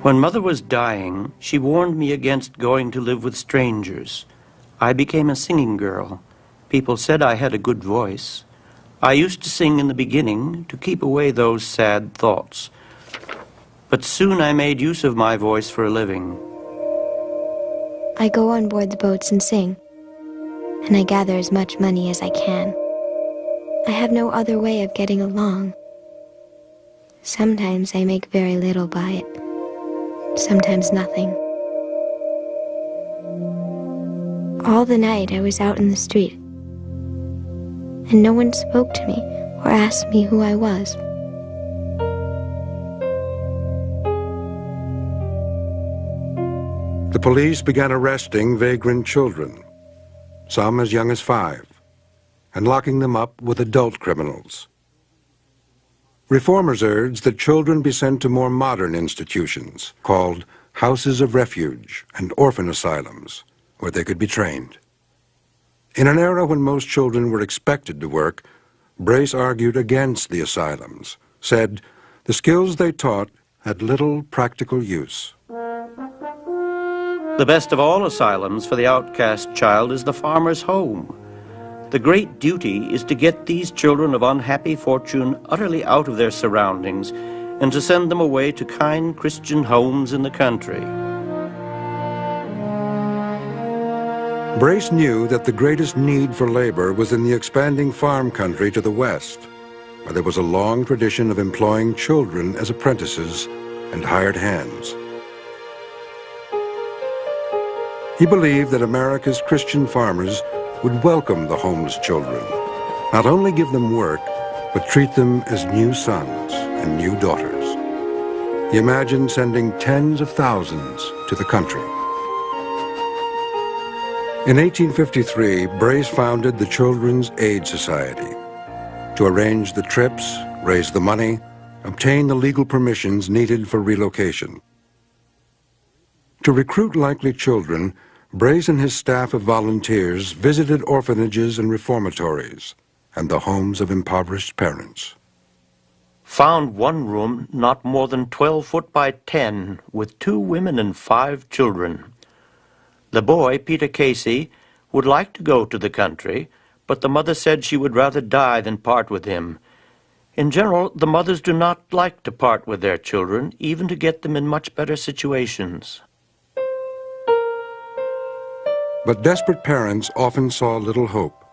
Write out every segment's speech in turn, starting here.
When Mother was dying, she warned me against going to live with strangers. I became a singing girl. People said I had a good voice. I used to sing in the beginning to keep away those sad thoughts. But soon I made use of my voice for a living. I go on board the boats and sing, and I gather as much money as I can. I have no other way of getting along. Sometimes I make very little by it, sometimes nothing. All the night I was out in the street, and no one spoke to me or asked me who I was. The police began arresting vagrant children, some as young as 5, and locking them up with adult criminals. Reformers urged that children be sent to more modern institutions called houses of refuge and orphan asylums, where they could be trained. In an era when most children were expected to work, Brace argued against the asylums, said the skills they taught had little practical use. The best of all asylums for the outcast child is the farmer's home. The great duty is to get these children of unhappy fortune utterly out of their surroundings and to send them away to kind Christian homes in the country. Brace knew that the greatest need for labor was in the expanding farm country to the west, where there was a long tradition of employing children as apprentices and hired hands. He believed that America's Christian farmers would welcome the homeless children, not only give them work, but treat them as new sons and new daughters. He imagined sending tens of thousands to the country. In 1853, Brace founded the Children's Aid Society to arrange the trips, raise the money, obtain the legal permissions needed for relocation. To recruit likely children, Brace and his staff of volunteers visited orphanages and reformatories and the homes of impoverished parents. Found one room not more than 12 foot by 10 with 2 women and 5 children. The boy, Peter Casey, would like to go to the country, but the mother said she would rather die than part with him. In general, the mothers do not like to part with their children, even to get them in much better situations. But desperate parents often saw little hope.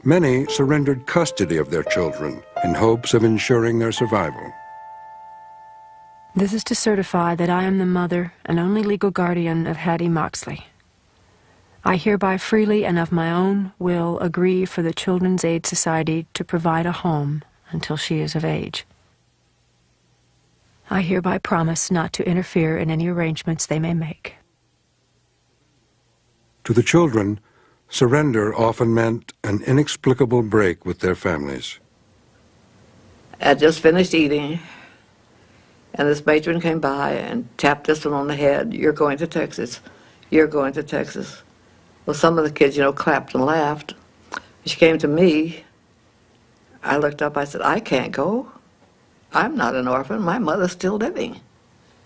Many surrendered custody of their children in hopes of ensuring their survival. This is to certify that I am the mother and only legal guardian of Hattie Moxley. I hereby freely and of my own will agree for the Children's Aid Society to provide a home until she is of age. I hereby promise not to interfere in any arrangements they may make. To the children, surrender often meant an inexplicable break with their families. I just finished eating, and this matron came by and tapped this one on the head. "You're going to Texas. You're going to Texas." Well, some of the kids, clapped and laughed. She came to me. I looked up, I said, "I can't go. I'm not an orphan. My mother's still living.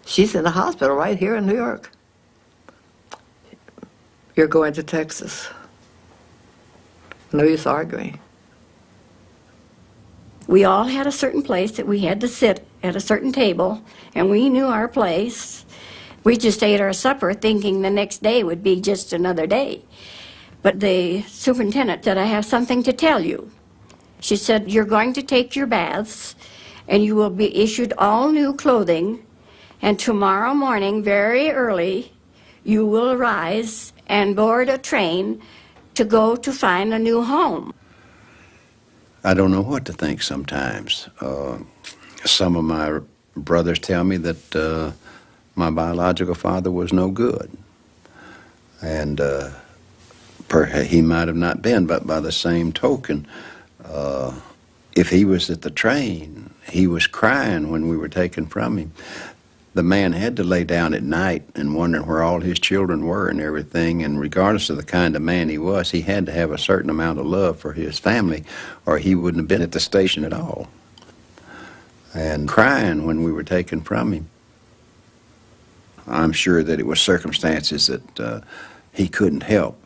She's in the hospital right here in New York." "You're going to Texas." No use arguing. We all had a certain place that we had to sit at a certain table, and we knew our place. We just ate our supper thinking the next day would be just another day. But the superintendent said, "I have something to tell you." She said, "You're going to take your baths, and you will be issued all new clothing, and tomorrow morning, very early, you will rise and board a train to go to find a new home." I don't know what to think sometimes. Some of my brothers tell me that my biological father was no good. And he might have not been, but by the same token, if he was at the train, he was crying when we were taken from him. The man had to lay down at night and wondering where all his children were and everything, and regardless of the kind of man he was, he had to have a certain amount of love for his family, or he wouldn't have been at the station at all. And crying when we were taken from him. I'm sure that it was circumstances that he couldn't help.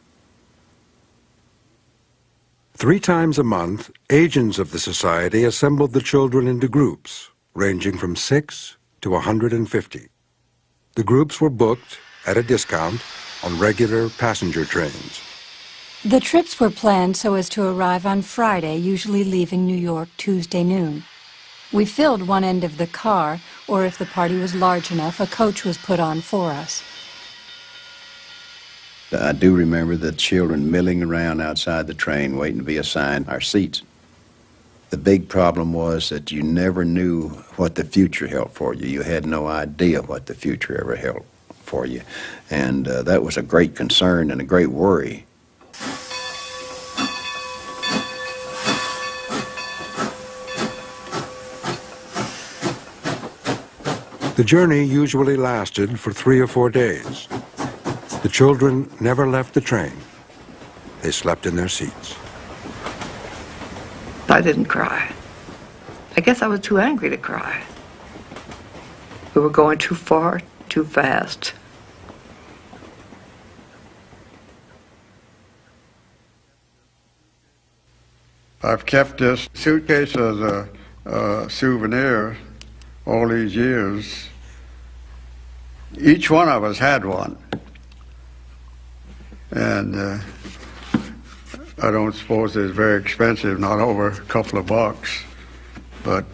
3 times a month, agents of the society assembled the children into groups, ranging from 6 to 150. The groups were booked, at a discount, on regular passenger trains. The trips were planned so as to arrive on Friday, usually leaving New York Tuesday noon. We filled one end of the car, or if the party was large enough, a coach was put on for us. I do remember the children milling around outside the train waiting to be assigned our seats. The big problem was that you never knew what the future held for you. You had no idea what the future ever held for you. And that was a great concern and a great worry. The journey usually lasted for 3 or 4 days. The children never left the train. They slept in their seats. I didn't cry. I guess I was too angry to cry. We were going too far, too fast. I've kept this suitcase as a souvenir all these years. Each one of us had one. And I don't suppose it's very expensive, not over a couple of bucks, but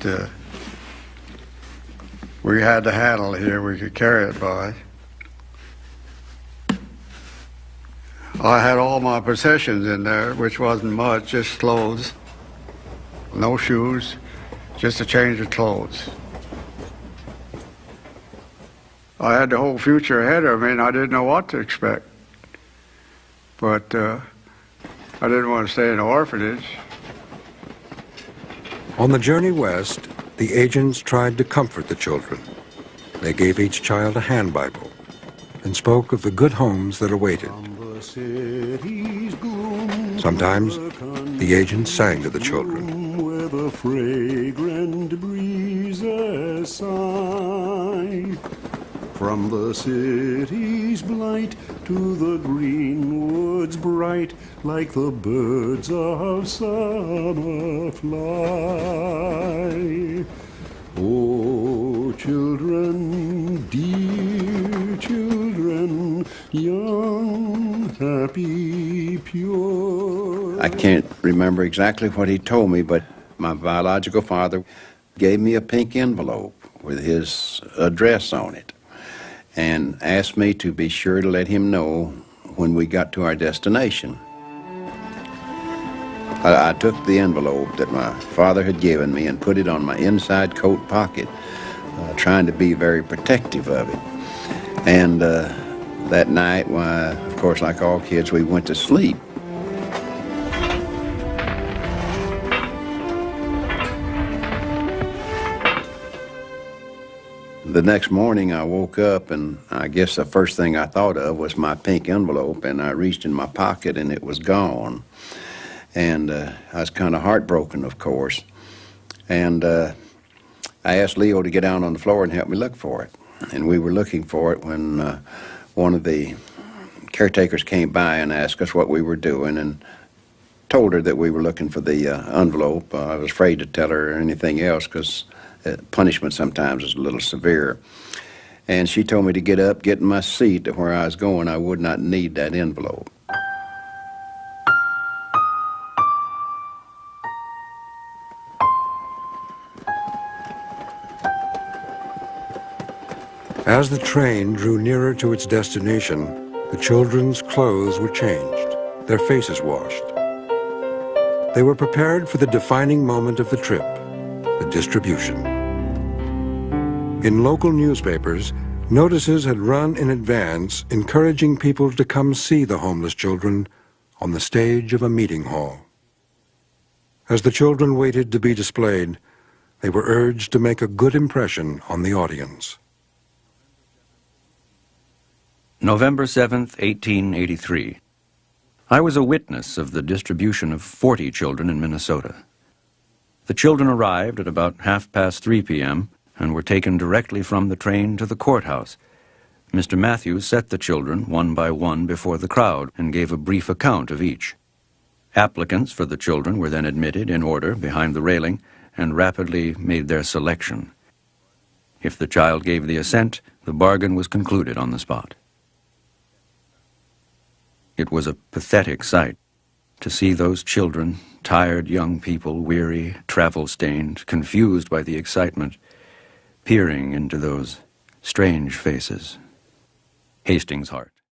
we had the handle here we could carry it by. I had all my possessions in there, which wasn't much, just clothes, no shoes, just a change of clothes. I had the whole future ahead of me, and I didn't know what to expect. But I didn't want to stay in an orphanage. On the journey west, the agents tried to comfort the children. They gave each child a hand Bible and spoke of the good homes that awaited. Sometimes the agents sang to the children. Where the fragrant breezes sigh, from the city's blight to the green woods bright, like the birds of summer fly. Oh, children, dear children, young, happy, pure. I can't remember exactly what he told me, but my biological father gave me a pink envelope with his address on it and asked me to be sure to let him know when we got to our destination. I took the envelope that my father had given me and put it on my inside coat pocket, trying to be very protective of it. And that night, why, of course, like all kids, we went to sleep. The next morning I woke up, and I guess the first thing I thought of was my pink envelope, and I reached in my pocket and it was gone. And I was kind of heartbroken, of course. And I asked Leo to get down on the floor and help me look for it. And we were looking for it when one of the caretakers came by and asked us what we were doing, and told her that we were looking for the envelope. I was afraid to tell her anything else because punishment sometimes is a little severe. And she told me to get up, get in my seat, to where I was going I would not need that envelope. As the train drew nearer to its destination, the children's clothes were changed, their faces washed. They were prepared for the defining moment of the trip, the distribution. In local newspapers, notices had run in advance encouraging people to come see the homeless children on the stage of a meeting hall. As the children waited to be displayed, they were urged to make a good impression on the audience. November 7th, 1883. I was a witness of the distribution of 40 children in Minnesota. The children arrived at about 3:30 p.m. and were taken directly from the train to the courthouse, Mr. Matthews set the children one by one before the crowd and gave a brief account of each. Applicants for the children were then admitted in order behind the railing and rapidly made their selection. If the child gave the assent, the bargain was concluded on the spot. It was a pathetic sight to see those children, tired young people, weary, travel-stained, confused by the excitement, peering into those strange faces. Hastings' heart.